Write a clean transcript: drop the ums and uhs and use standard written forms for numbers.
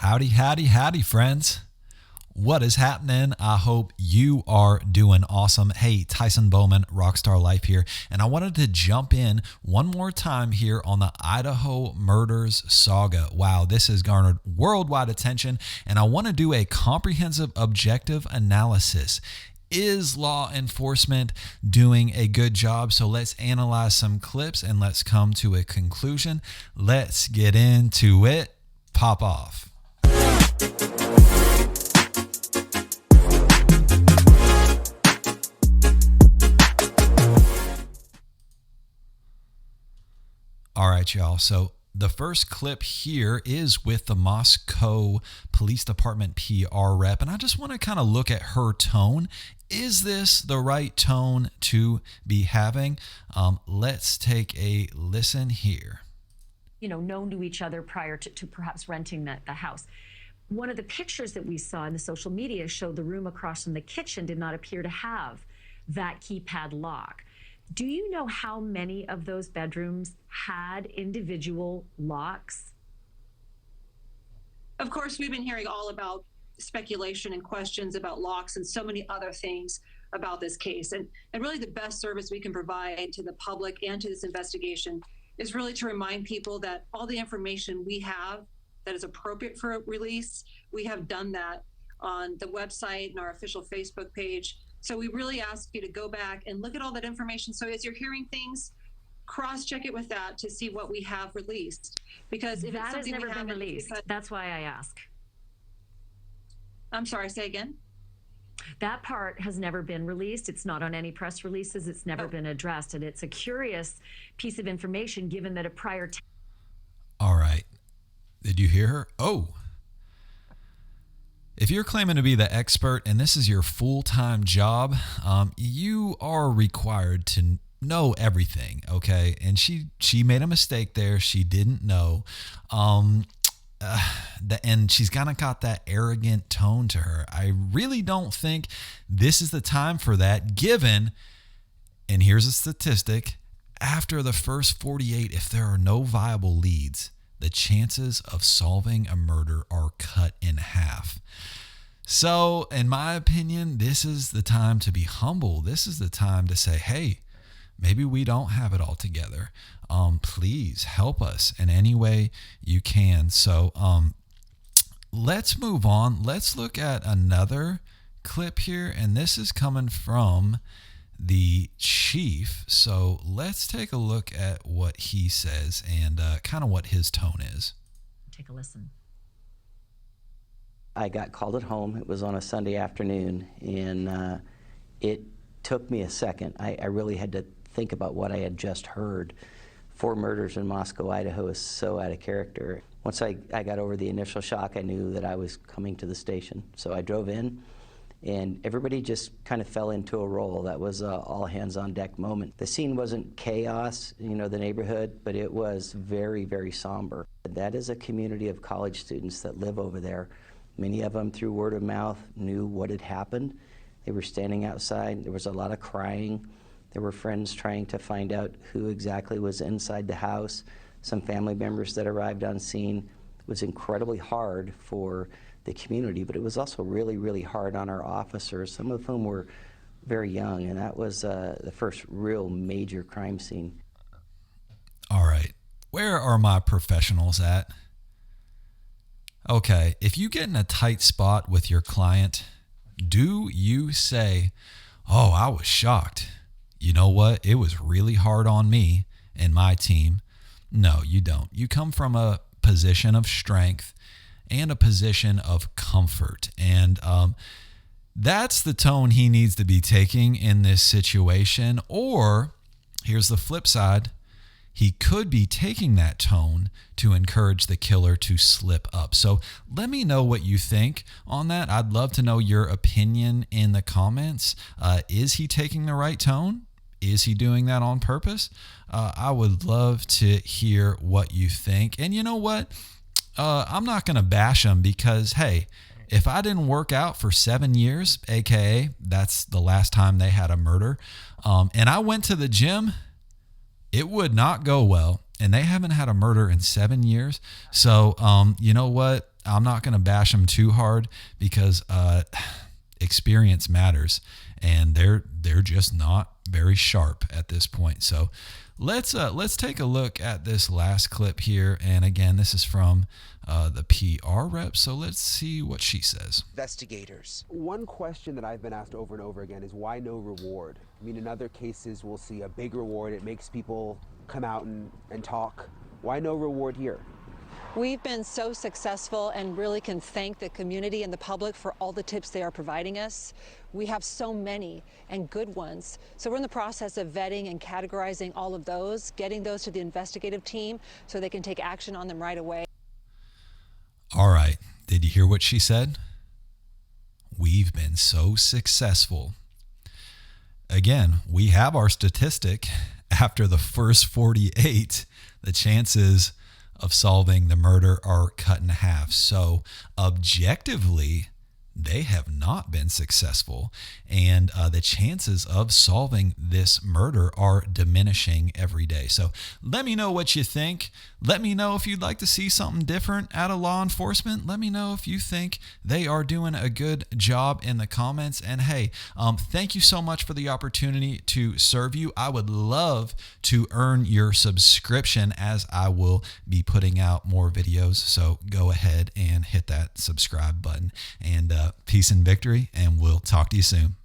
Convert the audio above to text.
Howdy, howdy, howdy, friends. What is happening? I hope you are doing awesome. Hey, Tyson Bowman, Rockstar Life here, and I wanted to jump in one more time here on the Idaho murders saga. Wow, this has garnered worldwide attention, and I want to do a comprehensive, objective analysis. Is law enforcement doing a good job? So let's analyze some clips and let's come to a conclusion. Let's get into it. Pop off. All right, y'all. So the first clip here is with the Moscow Police Department PR rep, and I just want to kind of look at her tone. Is this the right tone to be having? Let's take a listen here. Known to each other prior to perhaps renting the house. One of the pictures that we saw in the social media showed the room across from the kitchen did not appear to have that keypad lock. Do you know how many of those bedrooms had individual locks? Of course, we've been hearing all about speculation and questions about locks and so many other things about this case. And really the best service we can provide to the public and to this investigation is really to remind people that all the information we have that is appropriate for release, we have done that on the website and our official Facebook page. So we really ask you to go back and look at all that information. So as you're hearing things, cross-check it with that to see what we have released. Because if that has never been released. That's why I ask. I'm sorry, say again? That part has never been released. It's not on any press releases. It's never been addressed. And it's a curious piece of information given that a prior... All right. Did you hear her? Oh. If you're claiming to be the expert and this is your full-time job, you are required to know everything, okay? And she made a mistake there. She didn't know. And she's kind of got that arrogant tone to her. I really don't think this is the time for that, given, and here's a statistic, after the first 48, if there are no viable leads, the chances of solving a murder are cut in half. So, in my opinion, this is the time to be humble. This is the time to say, hey, maybe we don't have it all together. Please help us in any way you can. So, let's move on. Let's look at another clip here, and this is coming from the chief. So let's take a look at what he says and kind of what his tone is. Take a listen. I got called at home. It was on a Sunday afternoon, and it took me a second. I really had to think about what I had just heard. 4 murders in Moscow, Idaho is so out of character. Once I got over the initial shock, I knew that I was coming to the station. So I drove in, and everybody just kind of fell into a role. That was a all hands on deck moment. The scene wasn't chaos, the neighborhood, but it was very, very somber. That is a community of college students that live over there. Many of them, through word of mouth, knew what had happened. They were standing outside. There was a lot of crying. There were friends trying to find out who exactly was inside the house. Some family members that arrived on scene. It was incredibly hard for the community, but it was also really, really hard on our officers, some of whom were very young, and that was the first real major crime scene. All right, where are my professionals at? Okay, if you get in a tight spot with your client, do you say, oh, I was shocked. You know what? It was really hard on me and my team. No, you don't. You come from a position of strength and a position of comfort. And that's the tone he needs to be taking in this situation. Or here's the flip side. He could be taking that tone to encourage the killer to slip up. So let me know what you think on that. I'd love to know your opinion in the comments. Is he taking the right tone? Is he doing that on purpose? I would love to hear what you think. And you know what? I'm not going to bash him because, hey, if I didn't work out for 7 years, aka that's the last time they had a murder, and I went to the gym, it would not go well. And they haven't had a murder in 7 years. So, you know what? I'm not going to bash them too hard because experience matters, and they're just not very sharp at this point. So let's take a look at this last clip here. And again, this is from the PR rep. So let's see what she says. Investigators. One question that I've been asked over and over again is why no reward? I mean, in other cases, we'll see a big reward. It makes people come out and talk. Why no reward here? We've been so successful and really can thank the community and the public for all the tips they are providing us. We have so many and good ones. So we're in the process of vetting and categorizing all of those, getting those to the investigative team so they can take action on them right away. All right. Did you hear what she said? We've been so successful. Again, we have our statistic. After the first 48, the chances of solving the murder are cut in half. So objectively, they have not been successful, and the chances of solving this murder are diminishing every day. So let me know what you think. Let me know if you'd like to see something different out of law enforcement. Let me know if you think they are doing a good job in the comments. And hey, thank you so much for the opportunity to serve you. I would love to earn your subscription, as I will be putting out more videos. So go ahead and hit that subscribe button, and peace and victory, and we'll talk to you soon.